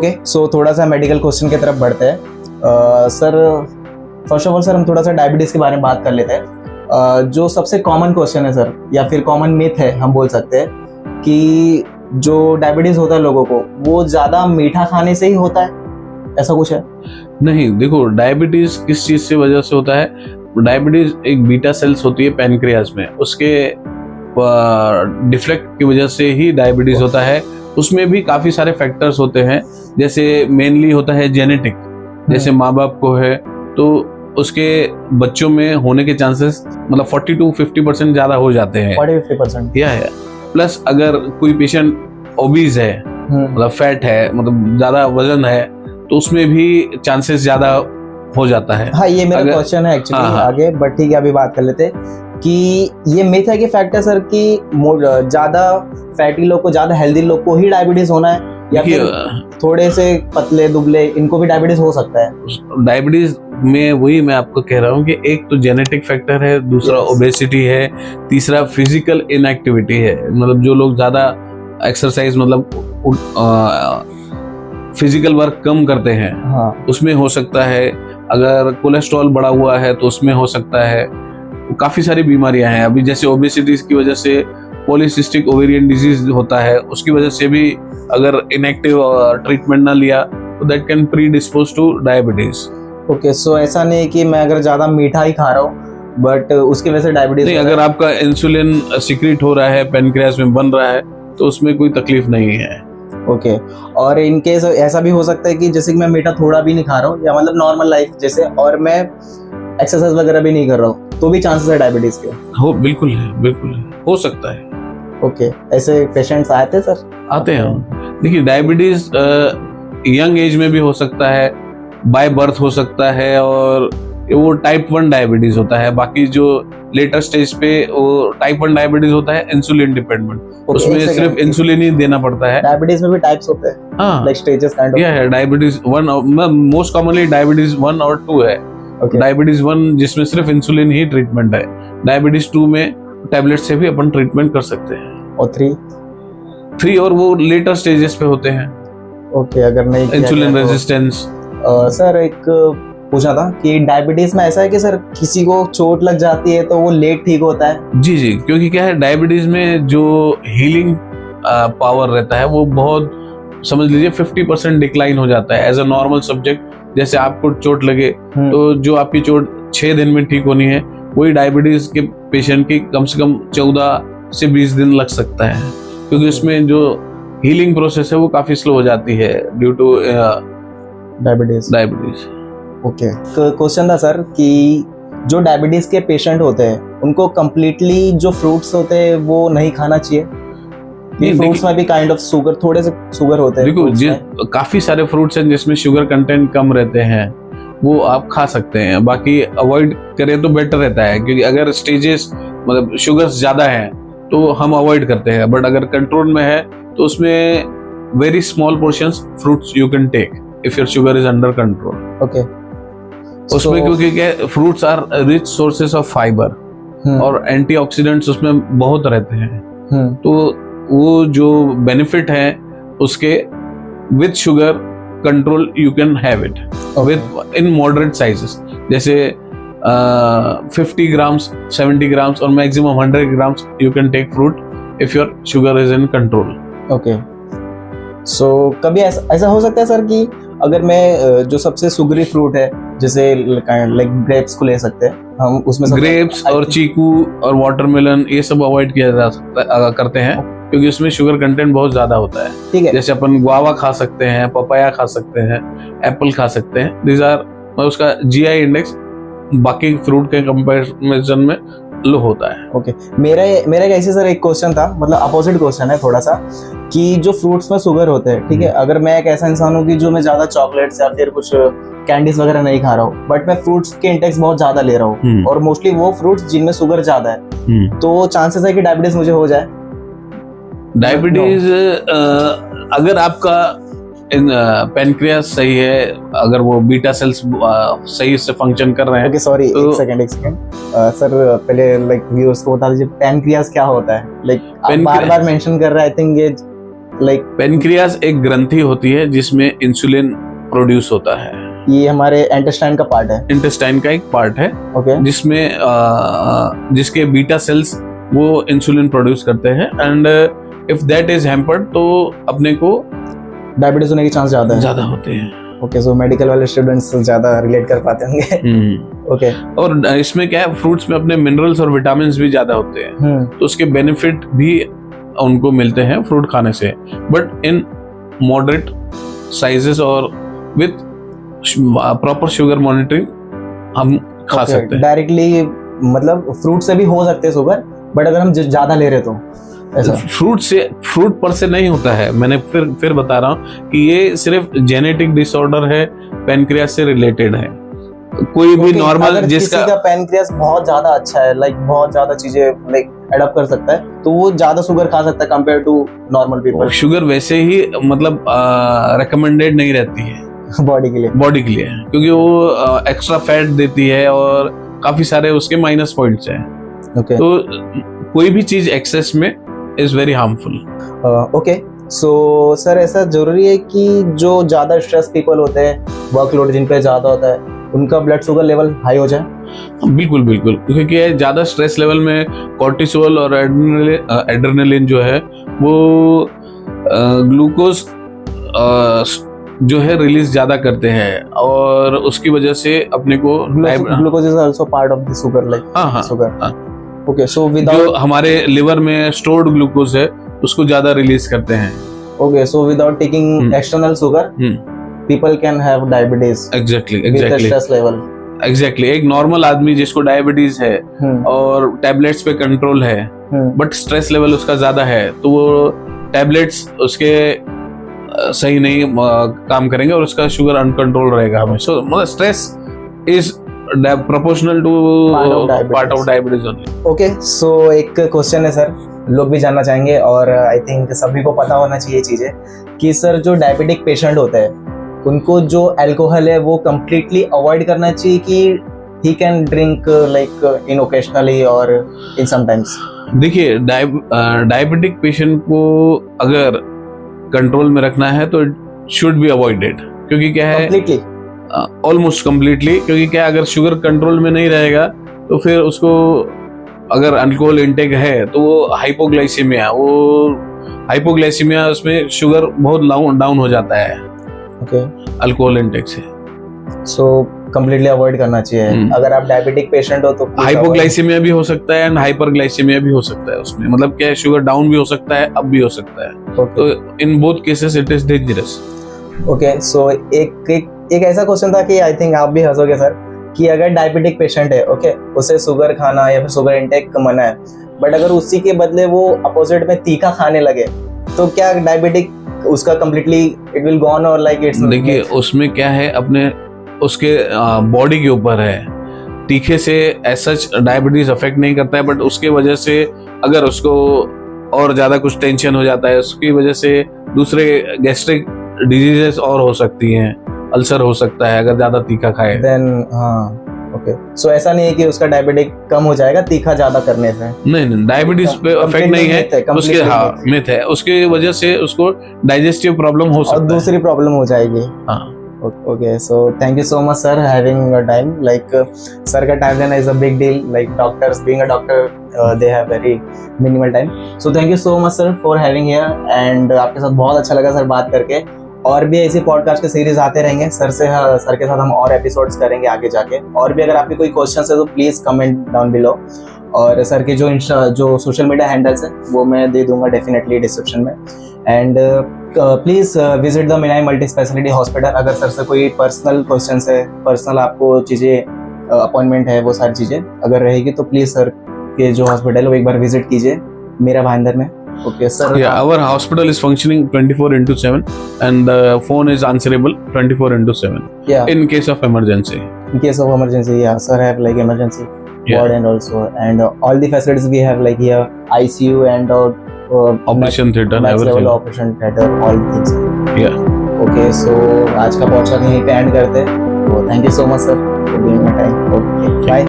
Okay, सो थोड़ा सा medical question की तरफ बढ़ते हैं। Sir, first of all sir हम थोड़ा सा डायबिटीज़ के बारे में बात कर लेते हैं। जो सबसे कॉमन क्वेश्चन है सर, या फिर कॉमन मिथ है हम बोल सकते हैं, कि जो डायबिटीज़ होता है लोगों को वो ज़्यादा मीठा खाने से ही होता है, ऐसा कुछ है? नहीं, देखो डायबिटीज किस चीज से वजह से होता है। डायबिटीज एक बीटा सेल्स होती है पैनक्रियाज में, उसके डिफेक्ट की वजह से ही डायबिटीज होता है। उसमें भी काफी सारे फैक्टर्स होते हैं, जैसे मेनली होता है जेनेटिक, जैसे माँ बाप को है तो उसके बच्चों में होने के चांसेस मतलब 40 to 50% ज्यादा हो जाते हैं। 40-50% या प्लस अगर कोई पेशेंट ओबीज है, मतलब फैट है, मतलब ज्यादा वजन है, तो उसमें भी चांसेस ज्यादा हो जाता है। हाँ, ये मेरा क्वेश्चन है एक्चुअली आगे, बट ठीक है अभी बात कर लेते हैं कि ये मिथ है कि फैक्टर सर कि ज्यादा फैटी लोग को, ज्यादा हेल्दी लोग को ही डायबिटीज होना है, या फिर थोड़े से पतले दुबले इनको भी डायबिटीज हो सकता है? डायबिटीज में वही मैं आपको कह रहा हूँ कि एक तो जेनेटिक फैक्टर है, दूसरा ओबेसिटी है, तीसरा फिजिकल इनएक्टिविटी है। मतलब जो लोग ज्यादा एक्सरसाइज मतलब फिजिकल वर्क कम करते हैं, हाँ, उसमें हो सकता है। अगर कोलेस्ट्रॉल बढ़ा हुआ है तो उसमें हो सकता है। काफी सारी बीमारियां हैं अभी, जैसे ओबेसिटी की वजह से पॉलीसिस्टिक ओवेरियन डिजीज होता है, उसकी वजह से भी अगर इनएक्टिव ट्रीटमेंट ना लिया तो that can predispose to diabetes. Okay, so ऐसा नहीं है कि मैं अगर ज्यादा मीठा ही खा रहा हूँ बट उसकी वजह से डायबिटीज नहीं, अगर आपका इंसुलिन सिक्रीट हो रहा है, पैनक्रियाज में बन रहा है, तो उसमें कोई तकलीफ नहीं है। ओके, और इन केस ऐसा भी हो सकता है कि जैसे कि मैं मीठा थोड़ा भी नहीं खा रहा हूँ, या मतलब नॉर्मल लाइफ जैसे, और मैं एक्सरसाइज वगैरह भी नहीं कर रहा हूँ, तो भी चांसेस है डायबिटीज के? हो, बिल्कुल है, बिल्कुल है, हो सकता है। ओके, ऐसे पेशेंट्स आए थे सर? आते हैं। देखिए डायबिटीज यंग एज में भी हो सकता है, बाय बर्थ हो सकता है, और वो टाइप 1 डायबिटीज होता है। बाकी जो लेटर स्टेज पे वो टाइप 1 डायबिटीज होता है इंसुलिन डिपेंडेंट, उसमें सिर्फ इंसुलिन ही देना पड़ता है। डायबिटीज में भी टाइप्स होते हैं, हाँ, लाइक स्टेजेस काइंड ऑफ? है डायबिटीज 1, मोस्ट कॉमनली डायबिटीज 1 और 2 है। डायबिटीज 1 जिसमें सिर्फ इंसुलिन ही ट्रीटमेंट है, डायबिटीज 2 में टैबलेट से भी अपन ट्रीटमेंट कर सकते हैं, और 3 और वो लेटर स्टेजेस पे होते हैं। ओके, अगर नहीं इंसुलिन रेजिस्टेंस। सर एक पूछना था कि डायबिटीज में ऐसा है कि सर किसी को चोट लग जाती है तो वो लेट ठीक होता है? जी, क्योंकि क्या है, डायबिटीज में जो हीलिंग पावर रहता है वो बहुत, समझ लीजिए 50% डिक्लाइन हो जाता है एज अ नॉर्मल सब्जेक्ट। जैसे आपको चोट लगे तो जो आपकी चोट 6 दिन में ठीक होनी है, वही डायबिटीज के पेशेंट की कम से कम 14 से 20 दिन लग सकता है, क्योंकि उसमें जो हीलिंग प्रोसेस है वो काफी स्लो हो जाती है due to diabetes. Okay, question था सर कि जो डायबिटीज के पेशेंट होते हैं उनको कम्प्लीटली जो फ्रूट्स होते हैं वो नहीं खाना चाहिए? फ्रूट्स में भी काइंड ऑफ शुगर, थोड़े से शुगर होते हैं। देखो काफी सारे फ्रूट्स हैं जिसमें शुगर कंटेंट कम रहते हैं, वो आप खा सकते हैं। बाकी अवॉइड करें तो बेटर रहता है, क्योंकि अगर स्टेजेस मतलब शुगर ज्यादा है तो हम अवॉइड करते हैं, बट अगर कंट्रोल में है तो उसमें very small portions fruits you can take if your sugar is under control. Okay, उसमें क्योंकि क्या, fruits are rich sources of fibre और एंटीऑक्सीडेंट्स उसमें बहुत रहते हैं, तो वो जो बेनिफिट है उसके with sugar control you can have it with in moderate sizes, जैसे 50 ग्राम्स, 70 ग्राम्स और maximum 100 grams you can take fruit if your sugar is in control. Okay, so कभी ऐसा हो सकता है सर कि अगर मैं जो सबसे शुगरी फ्रूट है, जैसे लाइक ग्रेप्स को ले सकते हैं हम, उसमें ग्रेप्स और चीकू और वाटरमेलन ये सब अवॉइड किया जा सकता करते हैं, क्योंकि उसमें शुगर कंटेंट बहुत ज्यादा होता है। ठीक है, जैसे अपन गुआवा खा सकते हैं, पपाया खा सकते हैं, एप्पल खा सकते हैं। दीज आर, उसका जीआई इंडेक्स बाकी फ्रूट के कंपैरिजन में लो होता है। ओके, मेरा ऐसे सर एक क्वेश्चन था, मतलब अपोजिट क्वेश्चन है थोड़ा सा, कि जो फ्रूट्स में शुगर होते हैं, ठीक है, अगर मैं एक ऐसा इंसान हूँ कि जो मैं ज्यादा चॉकलेट्स या फिर कुछ कैंडीज वगैरह नहीं खा रहा हूँ, बट मैं फ्रूट्स के इंटेक्स बहुत ज्यादा ले रहा हूँ, और मोस्टली वो फ्रूट्स जिनमें शुगर ज्यादा है, तो चांसेस है कि डायबिटीज मुझे हो जाए? डायबिटीज अगर आपका पैनक्रियास सही है, अगर वो बीटा सेल्स सही से फंक्शन कर रहे हैं। ओके, सॉरी, एक सेकंड सर, पहले लाइक व्यूअर्स को बता दीजिए पैनक्रियास क्या होता है। लाइक आप बार-बार मेंशन कर रहे हैं, आई थिंक ये लाइक पेनक्रियास एक ग्रंथि होती है जिसमें इंसुलिन प्रोड्यूस होता है। ये हमारे इंटेस्टाइन का पार्ट है। इंटेस्टाइन का एक पार्ट है ओके जिसमें जिसके बीटा सेल्स वो इंसुलिन प्रोड्यूस करते हैं, and if that is hampered तो अपने को डायबिटीज होने के चांस ज्यादा होते हैं। ओके, सो मेडिकल वाले स्टूडेंट्स ज्यादा रिलेट कर पाते होंगे। ओके और इसमें क्या है, फ्रूट्स में अपने मिनरल्स और विटामिन भी ज्यादा होते हैं, तो उसके बेनिफिट भी उनको मिलते हैं फ्रूट खाने से, बट इन मॉडरेट साइजेस और विथ प्रॉपर शुगर मॉनिटरिंग हम खा सकते हैं। डायरेक्टली मतलब फ्रूट से भी हो सकते हैं शुगर, बट अगर हम ज्यादा ले रहे तो ऐसा फ्रूट पर से नहीं होता है। मैंने फिर बता रहा हूँ कि ये सिर्फ जेनेटिक डिसऑर्डर है, पेनक्रियास से रिलेटेड है। कोई भी नॉर्मल जिसका किसी का पेनक्रियास बहुत ज्यादा अच्छा है, लाइक बहुत ज्यादा चीजें लाइक एडॉप्ट कर सकता है, तो वो ज्यादा शुगर खा सकता है compare to normal people. Sugar वैसे ही मतलब रिकमेंडेड नहीं रहती है बॉडी के लिए, क्योंकि वो एक्स्ट्रा फैट देती है और काफी सारे उसके माइनस पॉइंट्स हैं। ओके तो कोई भी चीज एक्सेस में is very harmful. Okay, so sir ऐसा जरूरी है कि जो ज्यादा स्ट्रेस पीपल होते हैं, वर्कलोड जिन पे ज्यादा होता है, उनका ब्लड शुगर लेवल हाई हो जाए? बिल्कुल, क्योंकि ज्यादा स्ट्रेस लेवल में कॉर्टिसोल और एड्रेनलिन जो है वो ग्लूकोज जो है रिलीज ज्यादा करते हैं, और उसकी वजह से अपने को glucose is also part of the sugar, like sugar. Okay, so जो हमारे लिवर में स्टोर्ड ग्लूकोज है उसको ज्यादा रिलीज करते हैं। Okay, so without taking external sugar people can have diabetes exactly with the stress level. एक नॉर्मल आदमी जिसको डायबिटीज है और टैबलेट्स पे कंट्रोल है, बट स्ट्रेस लेवल उसका ज्यादा है, तो वो टैबलेट्स उसके सही नहीं काम करेंगे और उसका शुगर अनकंट्रोल रहेगा हमेशा। मतलब stress is proportional to part of diabetes only. Okay, so एक क्वेश्चन है सर, लोग भी जानना चाहेंगे और आई थिंक सभी को पता होना चाहिए चीजें कि सर जो डायबिटिक पेशेंट होते हैं उनको जो अल्कोहल है वो कम्प्लीटली अवॉइड करना चाहिए कि he can drink like in occasionally और इन समटाइम्स? देखिए, डायबिटिक पेशेंट को अगर कंट्रोल में रखना है तो इट शुड बी अवॉइडेड, क्योंकि क्या है कम्प्लीटली, ऑलमोस्ट कम्प्लीटली, क्योंकि क्या अगर शुगर कंट्रोल में नहीं रहेगा तो फिर उसको अगर अल्कोहल इंटेक है तो वो हाइपोग्लाइसीमिया उसमें शुगर बहुत डाउन हो जाता है अल्कोहल इंटेक से। सो कंप्लीटली अवॉइड करना चाहिए। अगर आप डायबिटिक पेशेंट हो तो हाइपोग्लाइसीमिया भी हो सकता है एंड हाइपरग्लाइसीमिया भी हो सकता है उसमें, मतलब क्या है, शुगर डाउन भी हो सकता है, अप भी हो सकता है। तो in both cases it is dangerous. Okay, so एक ऐसा क्वेश्चन था कि आई थिंक आप भी हंसोगे सर, कि अगर डायबिटिक पेशेंट है, ओके, उसे शुगर खाना या फिर शुगर इंटेक मना है, बट अगर उसी के बदले वो अपोजिट में तीखा खाने लगे तो क्या डायबिटिक उसका कंप्लीटली इट विल गॉन और लाइक इट्स? देखिए, उसमें क्या है, अपने उसके बॉडी के ऊपर है। तीखे से ऐसा डायबिटीज अफेक्ट नहीं करता है, बट उसके वजह से अगर उसको और ज्यादा कुछ टेंशन हो जाता है, उसकी वजह से दूसरे गैस्ट्रिक डिजीजेस और हो सकती हैं, अल्सर हो सकता है अगर ज्यादा तीखा खाए। देन ओके, सो ऐसा नहीं है कि उसका डायबिटिक कम हो जाएगा तीखा ज्यादा करने से? नहीं, डायबिटीज पे इफेक्ट नहीं है, उसके मिथ है, उसके वजह से उसको डाइजेस्टिव प्रॉब्लम हो सकता है और दूसरी प्रॉब्लम हो जाएगी। Okay, so thank you so much sir having your time. Like sir का टाइम देना is a big deal, like doctors being a doctor they have very minimal time. So thank you so much sir for having here, and आपके साथ बहुत अच्छा लगा sir बात करके। और भी ऐसी पॉडकास्ट के सीरीज आते रहेंगे सर के साथ हम और एपिसोड्स करेंगे आगे जाके। और भी अगर आपके कोई क्वेश्चंस है तो प्लीज कमेंट डाउन बिलो, और सर के जो सोशल मीडिया हैंडल्स है वो मैं दे दूंगा डेफिनेटली डिस्क्रिप्शन में। And please visit the Meenai multi speciality hospital. अगर सर से कोई पर्सनल क्वेश्चंस है, पर्सनल आपको चीज़ें अपॉइंटमेंट है, वो सारी चीज़ें अगर रहेगी तो प्लीज सर के जो हॉस्पिटल है वो एक बार विजिट कीजिए मेरा भाईंदर में। Okay, sir. Yeah, our hospital is functioning 24/7 and the phone is answerable 24/7. Yeah. In case of emergency. In case of emergency, yeah, sir have like emergency ward and also and all the facilities we have like here ICU and operation theater, max level operation theater, all things. Yeah. Okay, so आज का podcast यहीं पे and करते हैं। So thank you so much sir for being my time. Okay, bye.